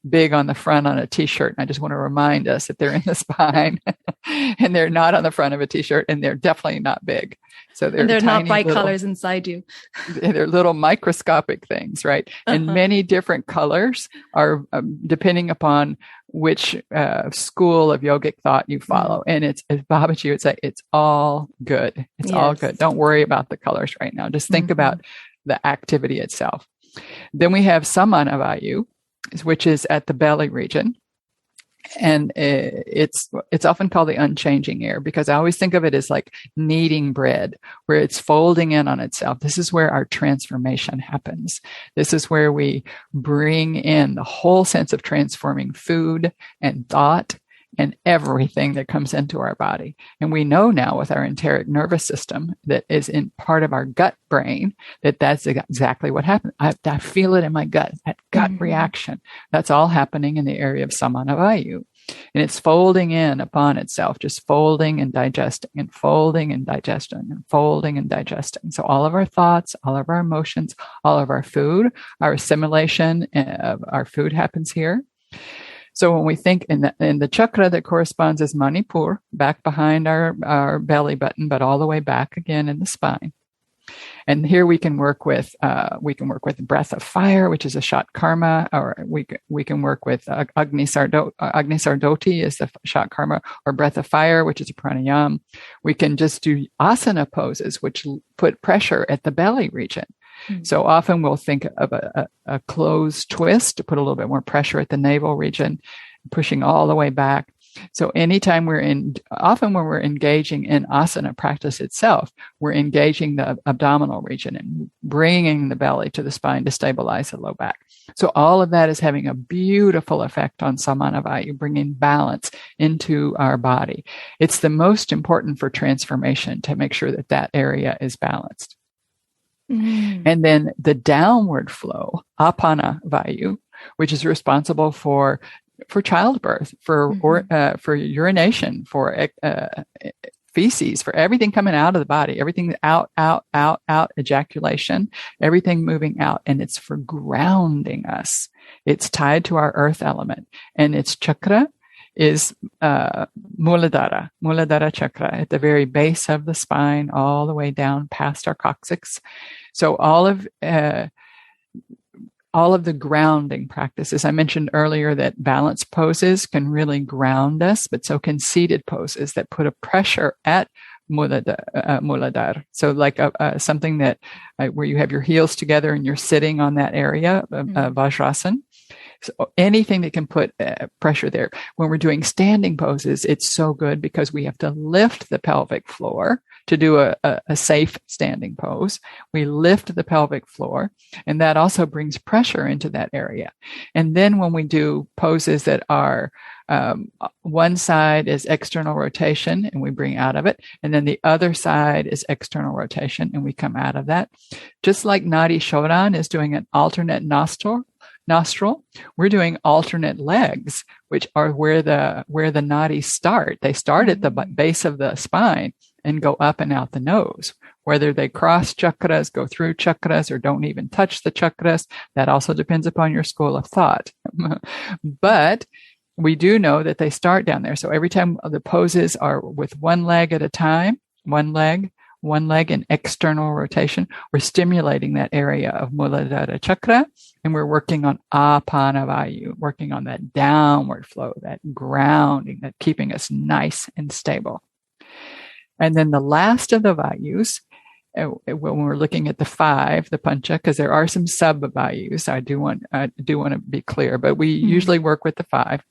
big on the front on a t-shirt. And I just want to remind us that they're in the spine and they're not on the front of a t-shirt, and they're definitely not big. So they're not bicolors inside you. They're little microscopic things, right? And many different colors are depending upon which school of yogic thought you follow. And it's, as Babaji would say, it's all good. It's all good. Don't worry about the colors right now. Just think about the activity itself. Then we have Samana Vayu, which is at the belly region. And it's often called the unchanging air, because I always think of it as like kneading bread, where it's folding in on itself. This is where our transformation happens. This is where we bring in the whole sense of transforming food and thought and everything that comes into our body. And we know now with our enteric nervous system that is in part of our gut brain that that's exactly what happened. I feel it in my gut, that gut reaction. That's all happening in the area of samana vayu. And it's folding in upon itself, just folding and digesting and folding and digesting and folding and digesting. So all of our thoughts, all of our emotions, all of our food, our assimilation of our food happens here. So when we think in the chakra that corresponds as Manipur, back behind our belly button, but all the way back again in the spine. And here we can work with breath of fire, which is a shat karma, or we can work with Agni Sardoti is the shat karma, or breath of fire, which is a pranayam. We can just do asana poses, which put pressure at the belly region. So often we'll think of a closed twist to put a little bit more pressure at the navel region, pushing all the way back. So anytime often when we're engaging in asana practice itself, we're engaging the abdominal region and bringing the belly to the spine to stabilize the low back. So all of that is having a beautiful effect on samana vayu, bringing balance into our body. It's the most important for transformation to make sure that area is balanced. And then the downward flow, apana vayu, which is responsible for childbirth, for urination, for feces, for everything coming out of the body, everything out, ejaculation, everything moving out. And it's for grounding us. It's tied to our earth element. And its chakra is Muladhara chakra at the very base of the spine, all the way down past our coccyx. So all of the grounding practices. I mentioned earlier that balance poses can really ground us, but so can seated poses that put a pressure at Muladhara. So like something that where you have your heels together and you're sitting on that area, Vajrasana. So anything that can put pressure there. When we're doing standing poses, it's so good because we have to lift the pelvic floor to do a safe standing pose. We lift the pelvic floor, and that also brings pressure into that area. And then when we do poses that are one side is external rotation and we bring out of it, and then the other side is external rotation and we come out of that. Just like Nadi Shodan is doing an alternate nostril, we're doing alternate legs, which are where the nadis start. They start at the base of the spine and go up and out the nose. Whether they cross chakras, go through chakras, or don't even touch the chakras, that also depends upon your school of thought. But we do know that they start down there. So every time the poses are with one leg at a time, one leg in external rotation, we're stimulating that area of Muladhara chakra, and we're working on apana vayu, working on that downward flow, that grounding, that keeping us nice and stable. And then the last of the vayus, when we're looking at the 5, the Pancha, because there are some sub vayus, I do want to be clear, but we usually work with the 5.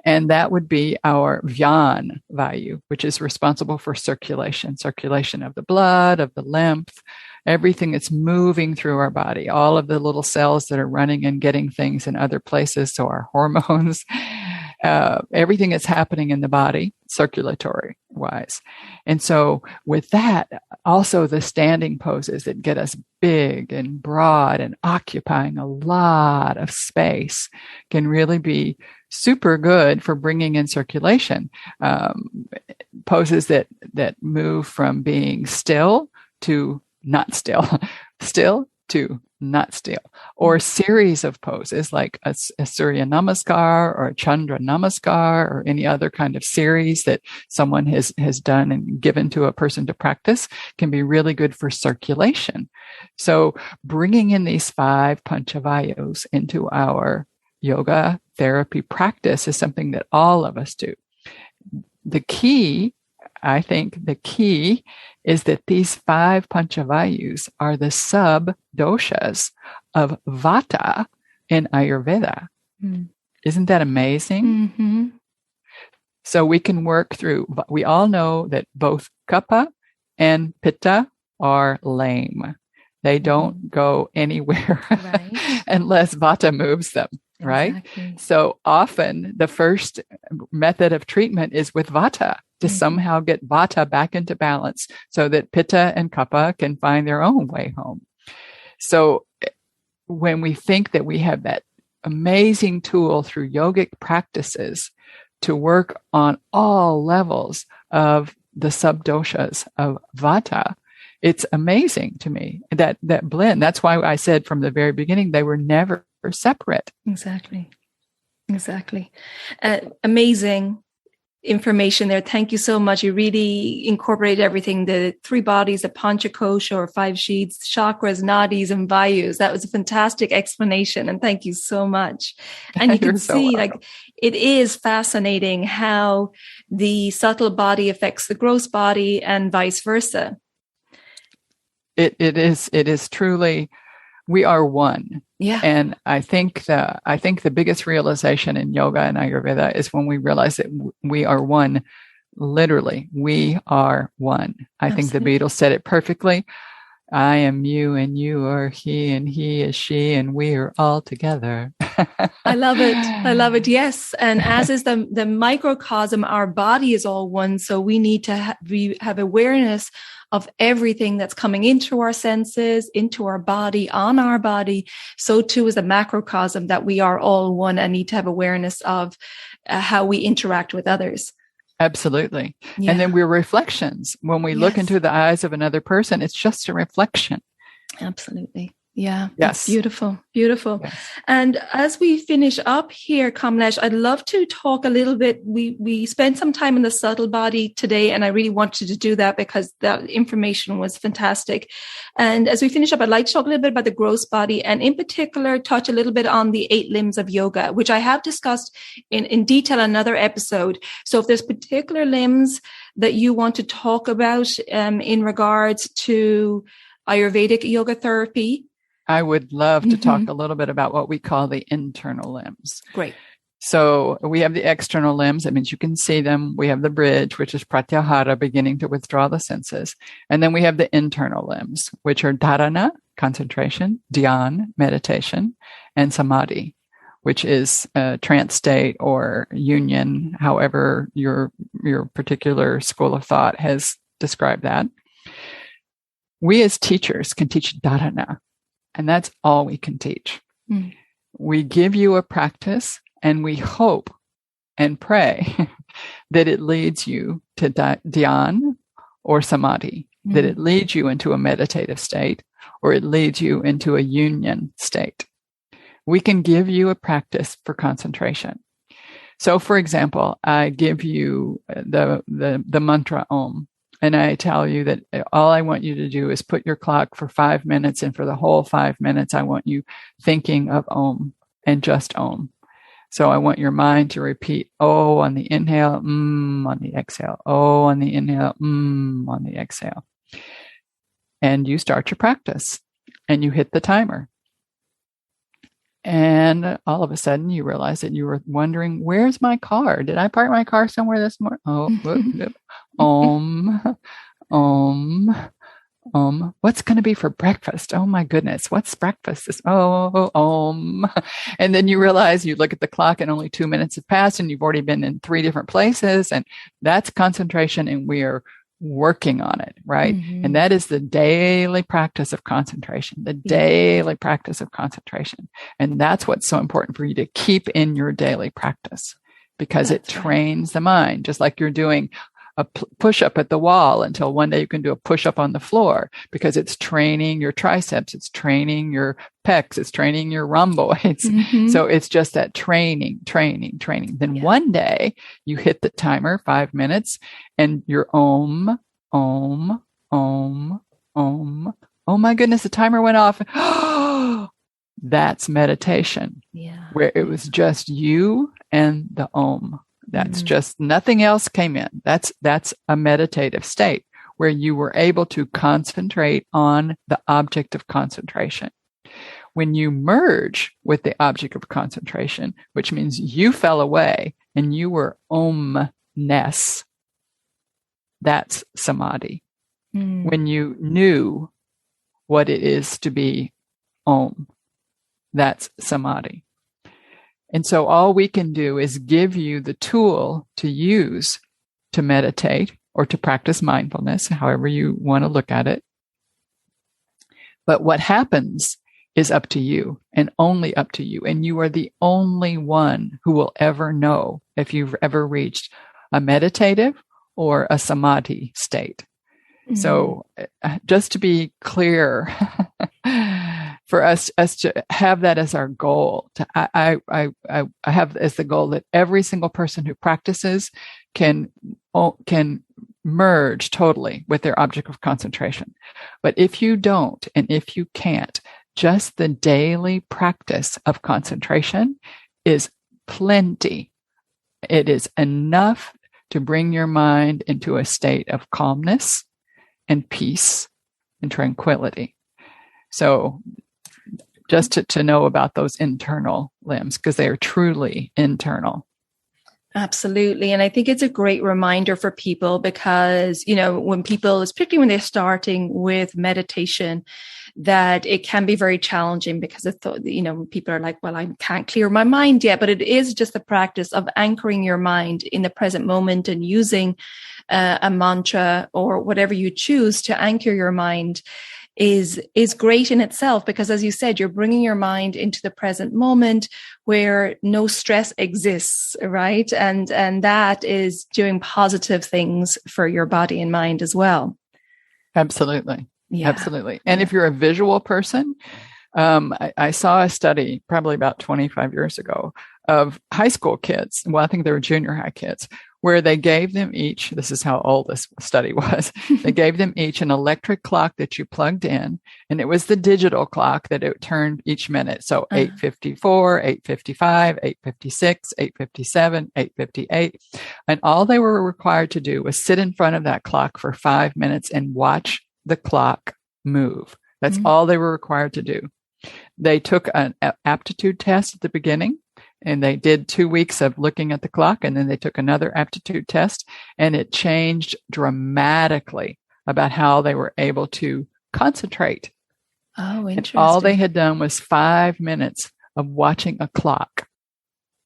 And that would be our Vyan vayu, which is responsible for circulation of the blood, of the lymph, everything that's moving through our body, all of the little cells that are running and getting things in other places. So our hormones, everything that's happening in the body, circulatory wise. And so with that, also the standing poses that get us big and broad and occupying a lot of space can really be super good for bringing in circulation. Poses that move from being still to not still, still to not still, or series of poses like a Surya Namaskar or a Chandra Namaskar or any other kind of series that someone has done and given to a person to practice can be really good for circulation. So bringing in these 5 Panchavayus into our yoga therapy practice is something that all of us do. I think the key is that these 5 Panchavayus are the sub-doshas of Vata in Ayurveda. Isn't that amazing? So we can work through, we all know that both Kapha and Pitta are lame. They don't go anywhere unless Vata moves them. right? Exactly. So often the first method of treatment is with vata to somehow get vata back into balance so that pitta and kapha can find their own way home. So when we think that we have that amazing tool through yogic practices to work on all levels of the subdoshas of vata, it's amazing to me that blend. That's why I said from the very beginning, they were never separate. Exactly. Amazing information there. Thank you so much. You really incorporated everything, the 3 bodies, the Pancha, Kosha, or 5 sheaths, chakras, nadis, and vayus. That was a fantastic explanation. And thank you so much. And you can see, like, it is fascinating how the subtle body affects the gross body and vice versa. It is truly, we are one. Yeah. And I think the biggest realization in yoga and Ayurveda is when we realize that we are one. Literally, we are one. I think the Beatles said it perfectly. I am you and you are he and he is she and we are all together. I love it. Yes. And as is the microcosm, our body is all one. So we need to have awareness of everything that's coming into our senses, into our body, on our body. So too is the macrocosm, that we are all one and need to have awareness of how we interact with others. Absolutely. Yeah. And then we're reflections. When we look into the eyes of another person, it's just a reflection. Absolutely. Yeah. Yes. Beautiful. Yes. And as we finish up here, Kamalesh, I'd love to talk a little bit. We spent some time in the subtle body today, and I really wanted to do that because that information was fantastic. And as we finish up, I'd like to talk a little bit about the gross body, and in particular, touch a little bit on the 8 limbs of yoga, which I have discussed in detail in another episode. So if there's particular limbs that you want to talk about in regards to Ayurvedic yoga therapy, I would love to talk a little bit about what we call the internal limbs. Great. So we have the external limbs. That means you can see them. We have the bridge, which is pratyahara, beginning to withdraw the senses. And then we have the internal limbs, which are dharana, concentration, dhyan, meditation, and samadhi, which is a trance state or union, however your particular school of thought has described that. We as teachers can teach dharana. And that's all we can teach. We give you a practice and we hope and pray that it leads you to dhyan or samadhi, that it leads you into a meditative state or it leads you into a union state. We can give you a practice for concentration. So, for example, I give you the mantra Om. And I tell you that all I want you to do is put your clock for 5 minutes. And for the whole 5 minutes, I want you thinking of Om and just Om. So I want your mind to repeat O on the inhale, on the exhale, O on the inhale, on the exhale. And you start your practice and you hit the timer. And all of a sudden you realize that you were wondering, where's my car? Did I park my car somewhere this morning? Oh, whoop. Om, Om, Om. What's going to be for breakfast? Oh my goodness. What's breakfast? Oh, Om. And then you realize you look at the clock and only 2 minutes have passed and you've already been in 3 different places. And that's concentration. And we are working on it, right? And that is the daily practice of concentration, daily practice of concentration. And that's what's so important for you to keep in your daily practice, because it trains the mind, just like you're doing a push-up at the wall until one day you can do a push-up on the floor, because it's training your triceps, it's training your pecs, it's training your rhomboids. So it's just that training. Then one day you hit the timer, 5 minutes, and you're Om, Om, Om, Om. Oh my goodness, the timer went off. That's meditation, where it was just you and the Om. That's just nothing else came in. That's a meditative state where you were able to concentrate on the object of concentration. When you merge with the object of concentration, which means you fell away and you were Om-ness, that's samadhi. When you knew what it is to be Om, that's samadhi. And so all we can do is give you the tool to use to meditate or to practice mindfulness, however you want to look at it. But what happens is up to you and only up to you. And you are the only one who will ever know if you've ever reached a meditative or a samadhi state. Mm-hmm. So just to be clear, for us to have that as our goal, I have as the goal that every single person who practices can merge totally with their object of concentration. But if you don't, and if you can't, just the daily practice of concentration is plenty. It is enough to bring your mind into a state of calmness and peace and tranquility. So just to know about those internal limbs, because they are truly internal. Absolutely. And I think it's a great reminder for people because, when people, particularly when they're starting with meditation, that it can be very challenging because people are like, well, I can't clear my mind yet, but it is just the practice of anchoring your mind in the present moment and using a mantra or whatever you choose to anchor your mind is great in itself, because as you said, you're bringing your mind into the present moment where no stress exists, right? And that is doing positive things for your body and mind as well. Absolutely. Yeah. Absolutely. And if you're a visual person, I saw a study probably about 25 years ago of high school kids. Well, I think they were junior high kids, where they gave them each, this is how old this study was, they gave them each an electric clock that you plugged in, and it was the digital clock that it turned each minute. So 8:54, 8:55, 8:56, 8:57, 8:58. And all they were required to do was sit in front of that clock for 5 minutes and watch the clock move. That's all they were required to do. They took an aptitude test at the beginning, and they did 2 weeks of looking at the clock, and then they took another aptitude test, and it changed dramatically about how they were able to concentrate. Oh, interesting. And all they had done was 5 minutes of watching a clock.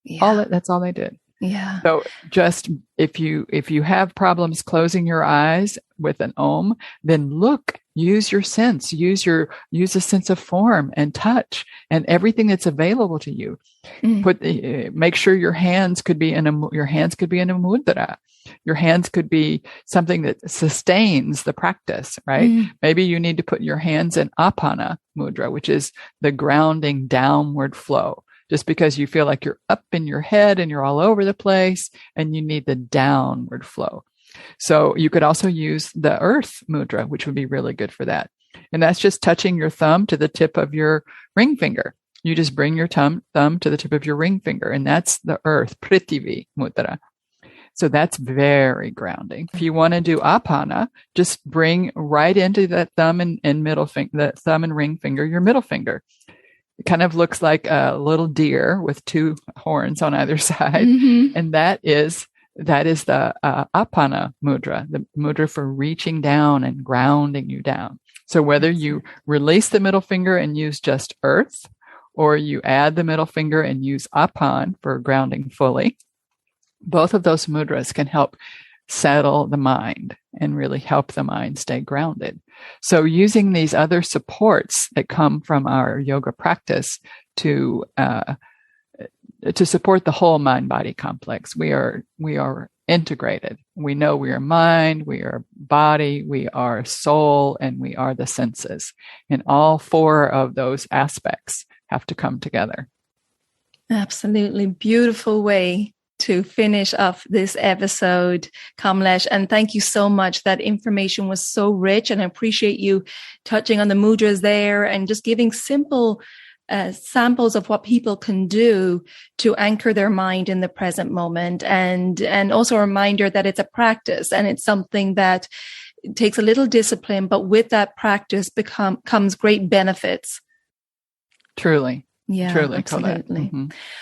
Yeah. That's all they did. Yeah. So just if you have problems closing your eyes with an Om, then look, use your sense, use a sense of form and touch and everything that's available to you. Make sure your hands could be in a mudra. Your hands could be something that sustains the practice, right? Maybe you need to put your hands in apana mudra, which is the grounding downward flow. Just because you feel like you're up in your head and you're all over the place and you need the downward flow. So you could also use the earth mudra, which would be really good for that. And that's just touching your thumb to the tip of your ring finger. You just bring your thumb to the tip of your ring finger, and that's the earth, Prithvi mudra. So that's very grounding. If you want to do apana, just bring right into that thumb and middle finger, the thumb and ring finger, your middle finger. It kind of looks like a little deer with two horns on either side. And that is the apana mudra, the mudra for reaching down and grounding you down. So whether you release the middle finger and use just earth, or you add the middle finger and use apan for grounding fully, both of those mudras can help settle the mind and really help the mind stay grounded. So using these other supports that come from our yoga practice to support the whole mind-body complex, we are integrated. We know we are mind, we are body, we are soul, and we are the senses. And all four of those aspects have to come together. Absolutely. Beautiful way to finish off this episode, Kamalesh. And thank you so much. That information was so rich, and I appreciate you touching on the mudras there and just giving simple samples of what people can do to anchor their mind in the present moment. And also a reminder that it's a practice and it's something that takes a little discipline, but with that practice comes great benefits. Truly. Yeah, truly, absolutely.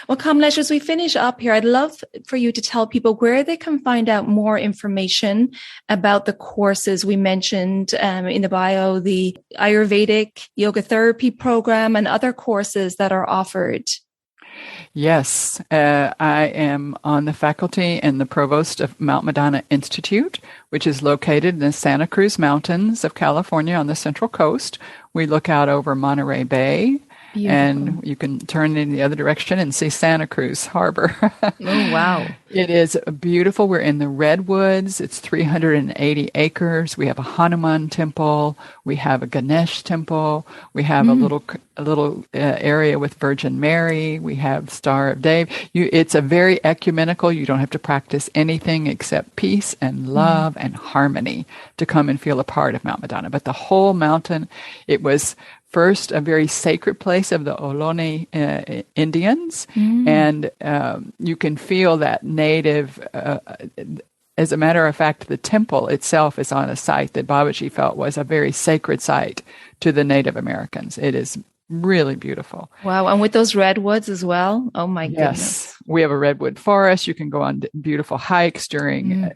Well, Kamalesh, as we finish up here, I'd love for you to tell people where they can find out more information about the courses we mentioned in the bio, the Ayurvedic Yoga Therapy program and other courses that are offered. Yes, I am on the faculty and the Provost of Mount Madonna Institute, which is located in the Santa Cruz Mountains of California on the Central Coast. We look out over Monterey Bay. Beautiful. And you can turn in the other direction and see Santa Cruz Harbor. Oh, wow. It is beautiful. We're in the Redwoods. It's 380 acres. We have a Hanuman temple. We have a Ganesh temple. We have a little area with Virgin Mary. We have Star of David. It's a very ecumenical. You don't have to practice anything except peace and love and harmony to come and feel a part of Mount Madonna. But the whole mountain, it was first a very sacred place of the Ohlone Indians, and you can feel that native. As a matter of fact, the temple itself is on a site that Babaji felt was a very sacred site to the Native Americans. It is really beautiful. Wow, and with those redwoods as well? Oh my goodness. Yes, we have a redwood forest. You can go on beautiful hikes during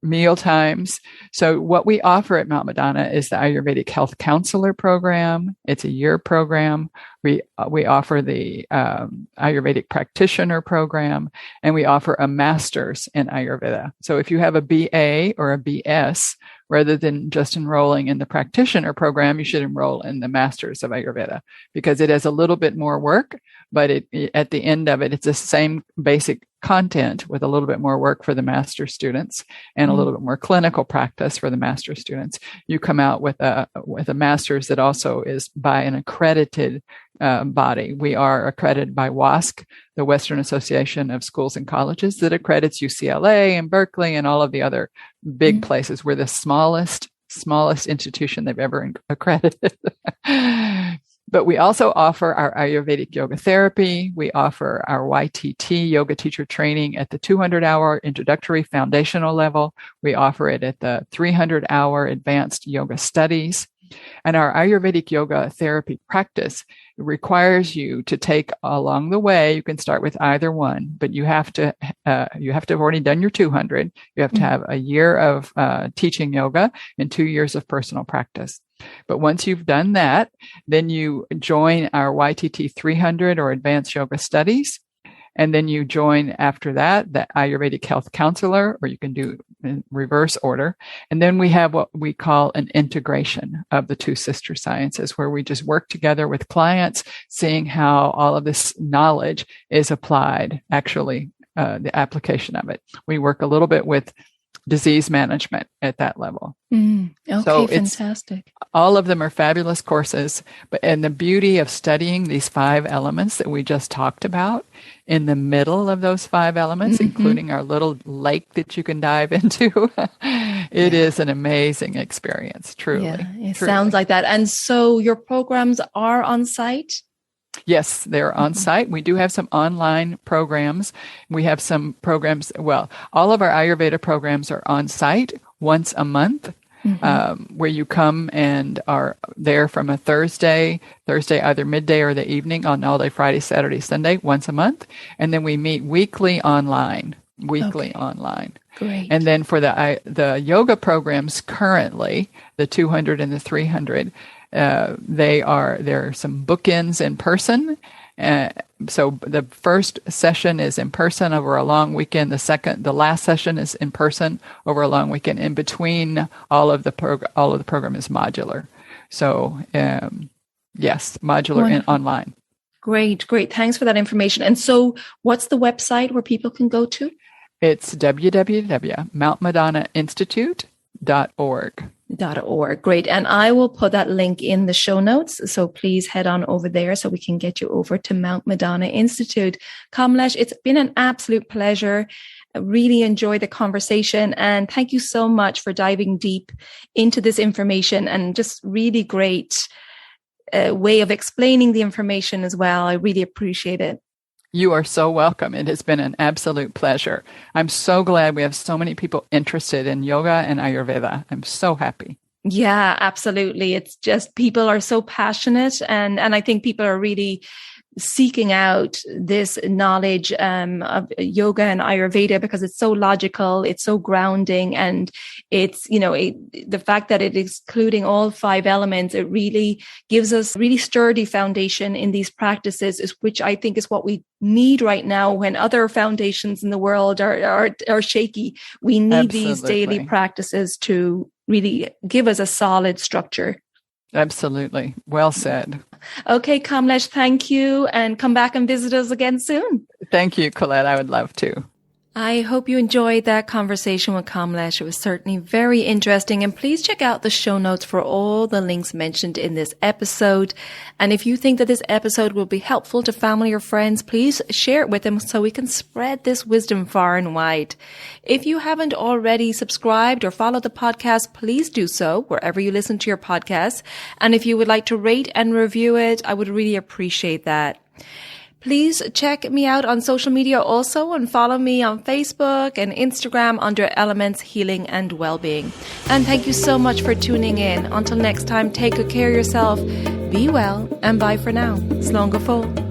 meal times. So what we offer at Mount Madonna is the Ayurvedic Health Counselor Program. It's a year program. We offer the Ayurvedic Practitioner Program, and we offer a Master's in Ayurveda. So if you have a BA or a BS, rather than just enrolling in the Practitioner Program, you should enroll in the Master's of Ayurveda because it has a little bit more work, but at the end of it, it's the same basic content with a little bit more work for the master students and a little bit more clinical practice for the master students. You come out with a master's that also is by an accredited body. We are accredited by WASC, the Western Association of Schools and Colleges, that accredits UCLA and Berkeley and all of the other big places. We're the smallest institution they've ever accredited. But we also offer our Ayurvedic Yoga Therapy. We offer our YTT Yoga Teacher Training at the 200-hour introductory foundational level. We offer it at the 300-hour advanced yoga studies. And our Ayurvedic Yoga Therapy practice requires you to take along the way. You can start with either one, but you have to have already done your 200. You have to have a year of teaching yoga and 2 years of personal practice. But once you've done that, then you join our YTT 300 or Advanced Yoga Studies. And then you join after that, the Ayurvedic Health Counselor, or you can do in reverse order. And then we have what we call an integration of the two sister sciences, where we just work together with clients, seeing how all of this knowledge is applied, actually, the application of it. We work a little bit with disease management at that level. Okay, so fantastic. All of them are fabulous courses, and the beauty of studying these 5 elements that we just talked about, in the middle of those 5 elements, including our little lake that you can dive into, it is an amazing experience, truly. Yeah, it sounds like that. And so your programs are on site? Yes, they're on site. We do have some online programs. We have some programs. Well, all of our Ayurveda programs are on site once a month, where you come and are there from a Thursday, either midday or the evening, on all day Friday, Saturday, Sunday, once a month. And then we meet weekly online. Online. Great. And then for the yoga programs currently, the 200 and the 300, there are some bookends in person. So the first session is in person over a long weekend. The last session is in person over a long weekend. In between, all of the program is modular. So yes, modular and online. Great. Thanks for that information. And so, what's the website where people can go to? It's www.mountmadonnainstitute.org. Great. And I will put that link in the show notes. So please head on over there so we can get you over to Mount Madonna Institute. Kamalesh, it's been an absolute pleasure. I really enjoyed the conversation. And thank you so much for diving deep into this information, and just really great way of explaining the information as well. I really appreciate it. You are so welcome. It has been an absolute pleasure. I'm so glad we have so many people interested in yoga and Ayurveda. I'm so happy. Yeah, absolutely. It's just people are so passionate, and I think people are really seeking out this knowledge of yoga and Ayurveda, because it's so logical, it's so grounding, and it's, the fact that it is including all 5 elements, it really gives us really sturdy foundation in these practices, which I think is what we need right now when other foundations in the world are shaky. We need Absolutely. These daily practices to really give us a solid structure. Absolutely. Well said. Okay, Kamalesh, thank you. And come back and visit us again soon. Thank you, Colette. I would love to. I hope you enjoyed that conversation with Kamalesh. It was certainly very interesting. And please check out the show notes for all the links mentioned in this episode. And if you think that this episode will be helpful to family or friends, please share it with them so we can spread this wisdom far and wide. If you haven't already subscribed or followed the podcast, please do so wherever you listen to your podcasts. And if you would like to rate and review it, I would really appreciate that. Please check me out on social media also, and follow me on Facebook and Instagram under Elements Healing and Wellbeing. And thank you so much for tuning in. Until next time, take good care of yourself, be well, and bye for now. Slán go fóill.